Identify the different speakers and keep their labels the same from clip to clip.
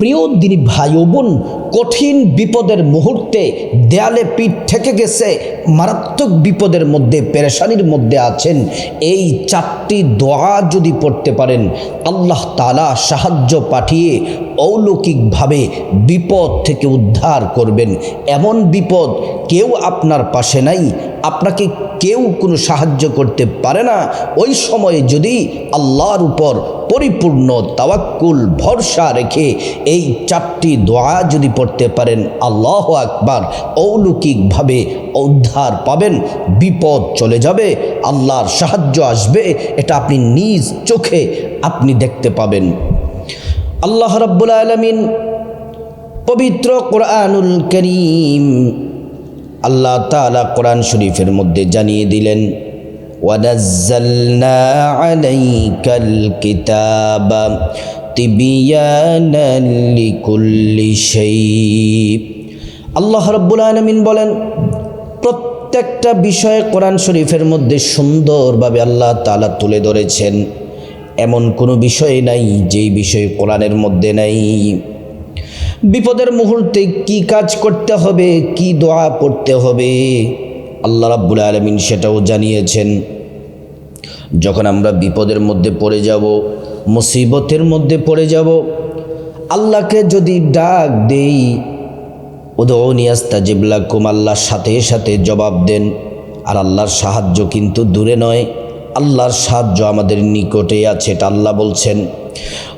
Speaker 1: প্রিয় দিনী ভাই ও বোন, কঠিন বিপদের মুহূর্তে দেয়ালে পিঠ ঠেকে গেছে, মারাত্মক বিপদের মধ্যে, পেরেশানির মধ্যে আছেন, এই 4টি দোয়া যদি পড়তে পারেন, আল্লাহ তাআলা সাহায্য পাঠিয়ে অলৌকিকভাবে বিপদ থেকে উদ্ধার করবেন। এমন বিপদ কেউ আপনার পাশে নাই, আপনাকে কেউ কোনো সাহায্য করতে পারে না। ওই সময়ে যদি আল্লাহর উপর পরিপূর্ণ তাওয়াক্কুল ভরসা রেখে এই 4টি দোয়া যদি পড়তে পারেন, আল্লাহু আকবার, অলৌকিকভাবে উদ্ধার পাবেন, বিপদ চলে যাবে, আল্লাহর সাহায্য আসবে, এটা আপনি নিজ চোখে আপনি দেখতে পাবেন। আল্লাহ রাব্বুল আলামিন পবিত্র কোরআনুল কারীম আল্লাহ তাআলা কোরআন শরীফের মধ্যে জানিয়ে দিলেন, ওয়ানাজ্জালনা আলাইকাল কিতাবা তিবয়ানান লিকুল্লি শাই। আল্লাহ রাব্বুল আলামিন বলেন, প্রত্যেকটা বিষয় কোরআন শরীফের মধ্যে সুন্দরভাবে আল্লাহ তাআলা তুলে ধরেছেন। এমন কোনো বিষয় নাই যেই বিষয় কোরআনের মধ্যে নাই। বিপদের মুহূর্তে কি কাজ করতে হবে, কি দোয়া পড়তে হবে, আল্লাহ রাব্বুল আলামিন সেটাও জানিয়েছেন। যখন আমরা বিপদের মধ্যে পড়ে যাব, মুসিবতের মধ্যে পড়ে যাব, আল্লাহকে যদি ডাক দেই, উদউনি আস্তাজিব লাকুম, আল্লাহর সাথে সাথে জবাব দেন। আর আল্লাহর সাহায্য কিন্তু দূরে নয়, আল্লাহর সাহায্য আমাদের নিকটে আছে, এটা আল্লাহ বলছেন।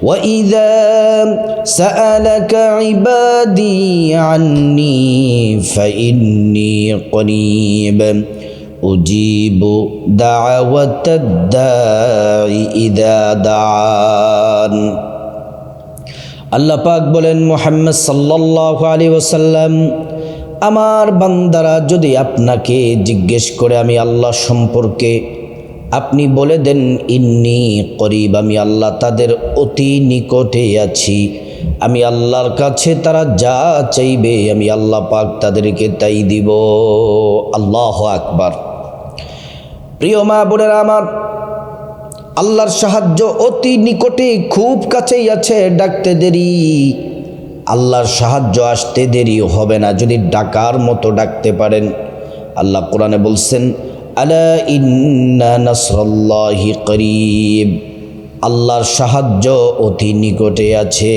Speaker 1: وَإِذَا سَأَلَكَ عِبَادِي عَنِّي فَإِنِّي قَرِيبٌ أُجِيبُ دَعْوَةَ الدَّاعِ إِذَا دَعَانِ। আল্লাহ পাক বলেন, মুহাম্মদ সাল্লাল্লাহু আলাইহি ওয়াসাল্লাম, আমার বান্দারা যদি আপনাকে জিজ্ঞেস করে আমি আল্লাহ সম্পর্কে, আপনি বলে দেন, ইন্নী করিব, আমি আল্লাহ তাদের অতি নিকটে আছি। আমি আল্লাহর কাছে তারা যা চাইবে আমি আল্লাহ পাক তাদেরকে তাই দিব। আল্লাহু আকবার। প্রিয় মা বোনেরা আমার, আল্লাহর সাহায্য অতি নিকটে, খুব কাছেই আছে। ডাকতে দেরি, আল্লাহর সাহায্য আসতে দেরি হবে না যদি ডাকার মতো ডাকতে পারেন। আল্লাহ কোরআনে বলছেন, আলা ইন্না নাসরাল্লাহি করিব, আল্লাহর সাহায্য অতি নিকটে আছে।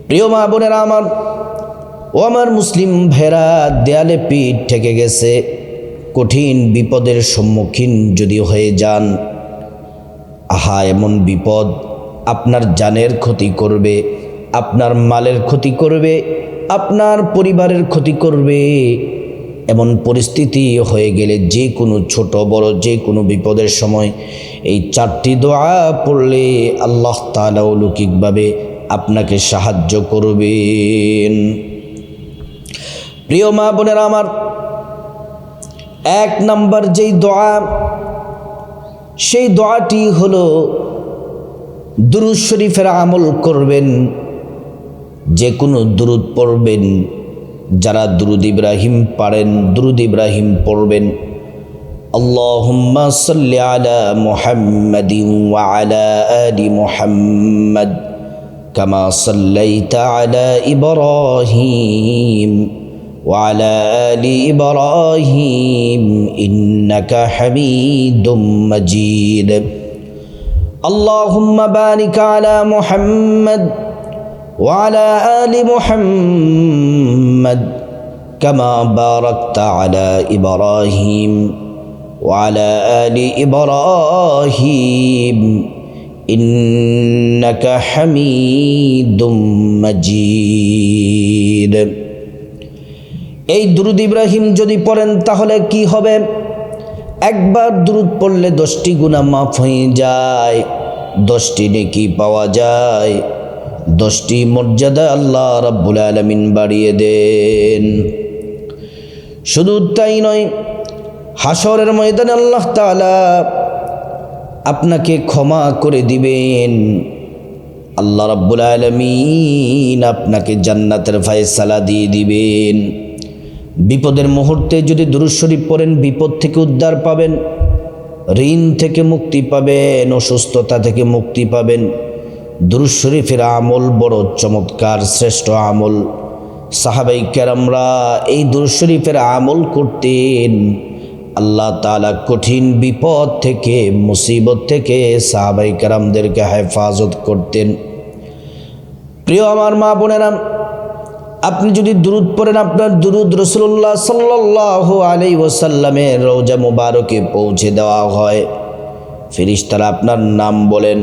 Speaker 1: প্রিয় মা বোনেরা আমার, ও আমার মুসলিম ভাইরা, দেয়ালে পিঠ ঠেকে গেছে, কঠিন বিপদের সম্মুখীন যদি হয়ে যান, আহা এমন বিপদ আপনার জানের ক্ষতি করবে, আপনার মালের ক্ষতি করবে, আপনার পরিবারের ক্ষতি করবে, এমন পরিস্থিতি হয়ে গেলে যে কোনো ছোট বড় যে কোনো বিপদের সময় এই 4টি দোয়া পড়লে আল্লাহ তাআলা অলৌকিকভাবে আপনাকে সাহায্য করবেন। প্রিয় মা বোনেরা আমার, 1 নাম্বার যেই দোয়া, সেই দোয়াটি হলো দুরূদ শরীফের আমল করবেন। যে কোনো দুরূদ পড়বেন, যারা দুরূদ ইব্রাহিম পারেন দুরূদ ইব্রাহিম পড়বেন। আল্লাহুম্মা সাল্লি আলা মুহাম্মাদিন ওয়া আলা আলি মুহাম্মাদ কামা সাল্লাইতা আলা ইব্রাহিম ওয়া আলা আলি ইব্রাহিম ইন্নাকা হামিদুম মাজিদ। আল্লাহুম্মা বারিক আলা মুহাম্মাদ وعلى آل محمد كما باركت على إبراهيم وعلى آل إبراهيم إنك حميد مجيد। এই দুরূদ ইব্রাহিম যদি পড়েন তাহলে কি হবে? একবার দুরূদ পড়লে 10টি গুনাহ মাফ হয়ে যায়, 10টি নেকি পাওয়া যায়, 10টি মর্যাদা আল্লাহ রাব্বুল আলামিন বাড়িয়ে দেন। শুধু তাই নয়, হাসরের ময়দানে আল্লাহ তাআলা আপনাকে ক্ষমা করে দিবেন। আল্লাহ রাব্বুল আলামিন আপনাকে জান্নাতের ফয়সালা দিয়ে দিবেন। বিপদের মুহূর্তে যদি দুরূদ শরীফ পড়েন, বিপদ থেকে উদ্ধার পাবেন, ঋণ থেকে মুক্তি পাবেন, অসুস্থতা থেকে মুক্তি পাবেন, দুরূদ শরীফের আমল বড় চমৎকার শ্রেষ্ঠ আমল। সাহাবাই কেরামরা এই দুরূদ শরীফের আমল করতেন। আল্লাহ তাআলা কঠিন বিপদ থেকে, মুসিবত থেকে সাহাবাই কেরামদেরকে হেফাজত করতেন। প্রিয় আমার মা বোনেরা, আপনি যদি দুরূদ পড়েন, আপনার দুরূদ রাসূলুল্লাহ সাল্লাল্লাহু আলাইহি ওয়াসাল্লামের রওজা মুবারকে পৌঁছে দেওয়া হয়। ফেরেশতারা আপনার নাম বলেন,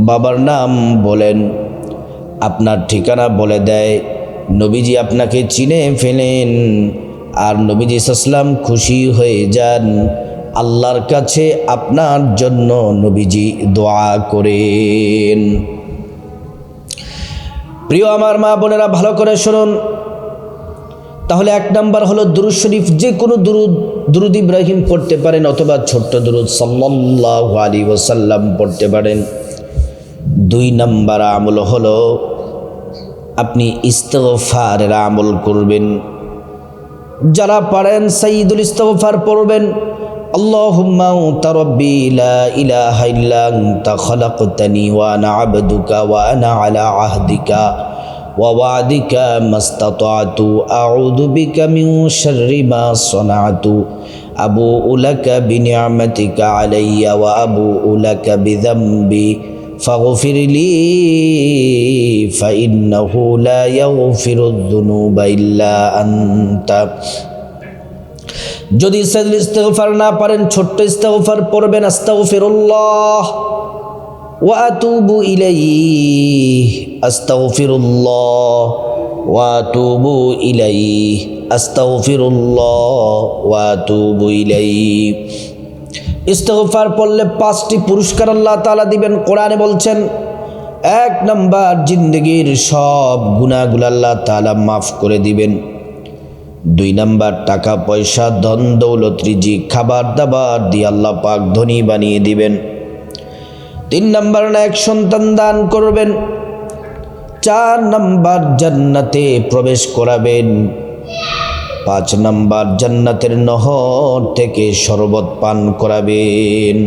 Speaker 1: বাবার নাম বলেন, আপনার ঠিকানা বলে দেয়। নবীজি আপনাকে চিনে ফেলেন, আর নবীজি সাল্লাল্লাহু খুশি হয়ে যান। আল্লাহর কাছে আপনার জন্য নবীজি দোয়া করেন। প্রিয় আমার মা বোনেরা, ভালো করে শুনুন। তাহলে এক নাম্বার হলো দুরূদ শরীফ, যে কোনো দুরূদ ইব্রাহিম পড়তে পারেন, অথবা ছোট্ট দুরূদ সাল্লাল্লাহু আলাইহি ওয়াসাল্লাম পড়তে পারেন। 2 নাম্বার আমল হলো আপনি ইস্তিগফারের আমল করবেন। যারা পারেন সাইয়্যিদুল ইস্তিগফার পড়বেন। আল্লাহুম্মা আনতা রাব্বি লা ইলাহা ইল্লা আনতা খালাকতানি ওয়া আনা আবদুকা ওয়া আনা আলা আহদিকা ওয়া ওয়া'দিকা মাস্তাতা'তু আউযু বিকা মিন শাররি মা সানা'তু আবু'ু লাকা বিনি'মাতিকা আলাইয়া ওয়া আবু'ু লাকা বিযামবি ফাগফির লি ফাইন্নাহু লা ইয়াগফিরুয যুনুবা ইল্লা আনতা। যদি ইস্তিগফার না পারেন, ছোট্ট ইস্তিগফার পড়বেন, আস্তাগফিরুল্লাহ ওয়া আতুবু ইলাইহি, আস্তাগফিরুল্লাহ ওয়া আতুবু ইলাইহি, আস্তাগফিরুল্লাহ ওয়া আতুবু ইলাইহি। ইস্তিগফার পড়লে 5টি পুরস্কার আল্লাহ তাআলা দিবেন। কোরআনে বলছেন, 1 নাম্বার জিন্দেগির সব গুনাহগুলো আল্লাহ তাআলা মাফ করে দিবেন। 2 নাম্বার টাকা পয়সা, ধন দৌলত, রিজিক, খাবার দাবার দিয়ে আল্লাহ পাক ধনী বানিয়ে দিবেন। 3 নাম্বার নেক সন্তান দান করবেন। 4 নাম্বার জান্নাতে প্রবেশ করাবেন। 5 নাম্বার জান্নাতের নহর থেকে শরবত পান করাবেন।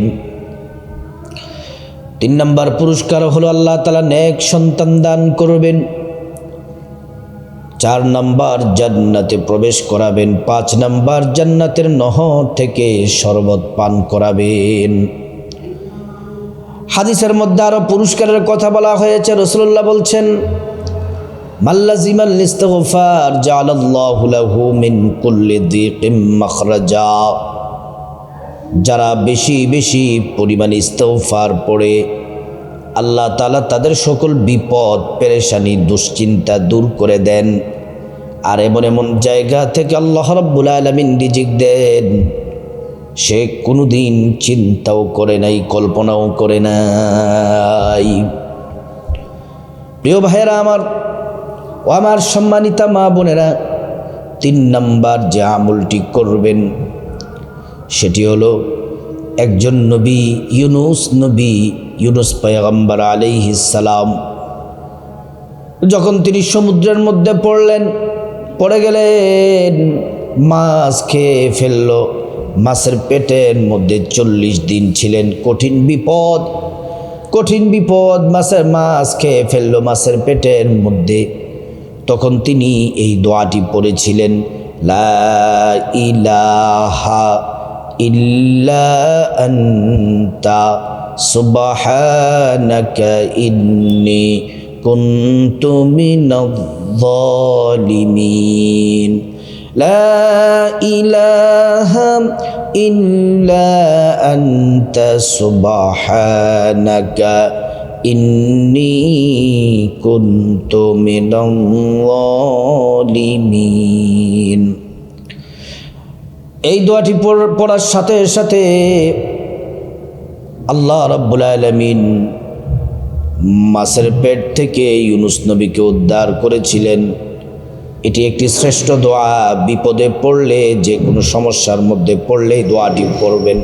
Speaker 1: 3 নাম্বার পুরস্কার হলো আল্লাহ তাআলা নেক সন্তান দান করবেন। 4 নাম্বার জান্নাতে প্রবেশ করাবেন। 5 নাম্বার জান্নাতের নহর থেকে শরবত পান করাবেন। হাদিসের মধ্যে আরো পুরস্কারের কথা বলা হয়েছে। রাসূলুল্লাহ বলছেন, মাল্লাজিমাল ইস্তিগফার জাআলাল্লাহু লাহু মিন কুল্লি যিকিম মাখরাজা। যারা বেশি বেশি পরিমাণে ইস্তিগফার পড়ে, আল্লাহ তাআলা তাদের সকল বিপদ, পেরেশানি, দুশ্চিন্তা দূর করে দেন। আর এমন এমন জায়গা থেকে আল্লাহ রাব্বুল আলামিন রিজিক দেন, সে কোনোদিন চিন্তাও করে নাই, কল্পনাও করে নাই। প্রিয় ভাইয়েরা আমার ও আমার সম্মানিতা মা বোনেরা, 3 নাম্বার যে আমলটি করবেন সেটি হলো, একজন নবী ইউনুস পয়গম্বর আলাইহিস সালাম যখন তিনি সমুদ্রের মধ্যে পড়ে গেলেন, মাছ খেয়ে ফেললো। মাছের পেটের মধ্যে 40 দিন ছিলেন। কঠিন বিপদ, মাছ খেয়ে ফেললো মাছের পেটের মধ্যে। তখন তিনি এই দোয়াটি পড়েছিলেন, লা ইলাহা ইল্লা আনতা সুবহানাকা ইন্নী কুনতু মিনাজ জালিমিন। লা ইলাহা ইল্লা আনতা সুবহানাকা ইন্নী কুনতু মিনাল জালিমিন। এই দোয়াটি পড়ার সাথে সাথে আল্লাহ রাব্বুল আলামিন মাছের পেট থেকে ইউনুস নবীকে উদ্ধার করেছিলেন। এটি একটি শ্রেষ্ঠ দোয়া। বিপদে পড়লে, যে কোনো সমস্যার মধ্যে পড়লে দোয়াটি পড়বেন।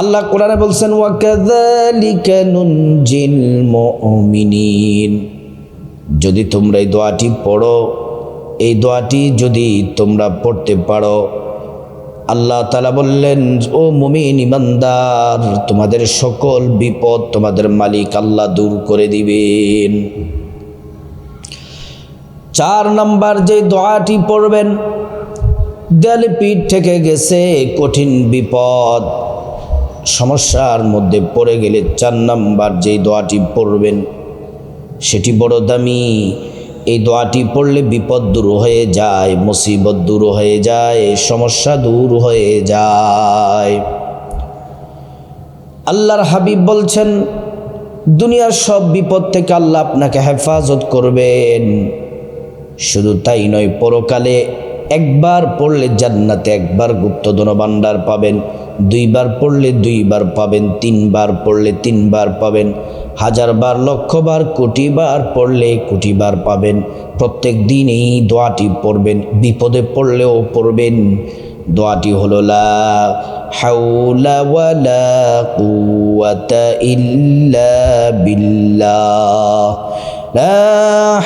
Speaker 1: আল্লাহ কোরআনে বলছেন, ওয়া কাযালিকা নুনজিল মুমিনিন। যদি তোমরা এই দোয়াটি পড়ো, এই দোয়াটি যদি তোমরা পড়তে পারো, আল্লাহ তাআলা বললেন, ও মুমিন ইমানদার, তোমাদের সকল বিপদ তোমাদের মালিক আল্লাহ দূর করে দিবেন। 4 নাম্বার যে দোয়াটি পড়বেন, দেয়ালে পিঠ থেকে গেছে, কঠিন বিপদ সমস্যার মধ্যে পড়ে গেলে 4 নাম্বার যে দোয়াটি পড়বেন সেটি বড় দামি। এই দোয়াটি পড়লে বিপদ দূর হয়ে যায়, মুসিবত দূর হয়ে যায়, সমস্যা দূর হয়ে যায়। আল্লাহর হাবিব বলছেন, দুনিয়ার সব বিপদ থেকে আল্লাহ আপনাকে হেফাজত করবেন। শুধু তাই নয়, পরকালে একবার পড়লে জান্নাতে একবার গুপ্তধন ভাণ্ডার পাবেন, 2 বার পড়লে 2 বার পাবেন, 3 বার পড়লে 3 বার পাবেন, 1000 বার, লক্ষ বার, কোটি বার পড়লে কোটি বার পাবেন। প্রত্যেক দিন এই দোয়াটি পড়বেন, বিপদে পড়লেও পড়বেন। দোয়াটি হলো লা হাওলা ওয়ালা কুওয়াতা ইল্লা বিল্লাহ, লা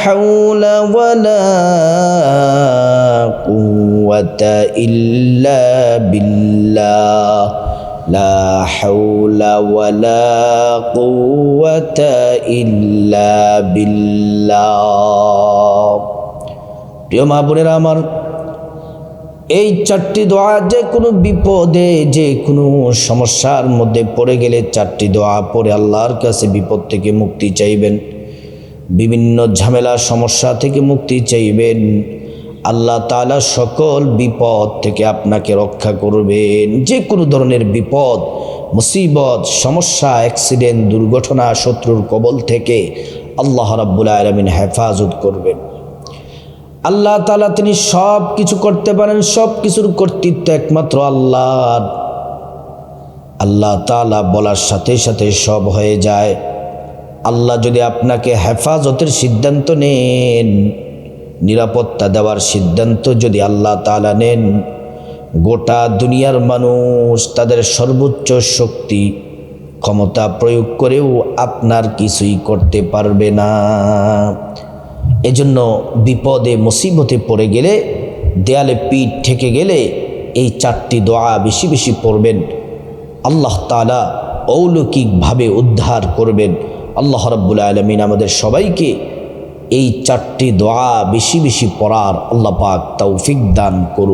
Speaker 1: হাওলা ওয়ালা কুওয়াতা ইল্লা বিল্লাহ, লা হাওলা ওয়ালা কুওয়াতা ইল্লা বিল্লাহ। প্রিয় মা বোনেরা আমার, এই 4টি দোয়া, যে কোনো বিপদে, যে কোনো সমস্যার মধ্যে পড়ে গেলে 4টি দোয়া পড়ে আল্লাহর কাছে বিপদ থেকে মুক্তি চাইবেন, বিভিন্ন ঝামেলা সমস্যা থেকে মুক্তি চাইবেন। আল্লাহ তাআলা সকল বিপদ থেকে আপনাকে রক্ষা করবেন। যে কোনো ধরনের বিপদ, মুসিবত, সমস্যা, অ্যাক্সিডেন্ট, দুর্ঘটনা, শত্রুর কবল থেকে আল্লাহ রাব্বুল আলামিন হেফাজত করবেন। আল্লাহ তাআলা তিনি সব কিছু করতে পারেন, সব কিছুর কর্তৃত্ব একমাত্র আল্লাহর। আল্লাহ তাআলা বলার সাথে সাথে সব হয়ে যায়। আল্লাহ যদি আপনাকে হেফাজতের সিদ্ধান্ত নেন, নিরাপত্তা দেওয়ার সিদ্ধান্ত যদি আল্লাহ তাআলা নেন, গোটা দুনিয়ার মানুষ তাদের সর্বোচ্চ শক্তি ক্ষমতা প্রয়োগ করেও আপনার কিছুই করতে পারবে না। এজন্য বিপদে মুসিবতে পড়ে গেলে, দেয়ালে পিঠ ঠেকে গেলে এই 4টি দোয়া বেশি বেশি পড়বেন। আল্লাহ তাআলা অলৌকিকভাবে উদ্ধার করবেন। আল্লাহ রাব্বুল আলামিন আমাদের সবাইকে এই 4টি দোয়া বেশি বেশি পড়ার আল্লাহ পাক তৌফিক দান করুন।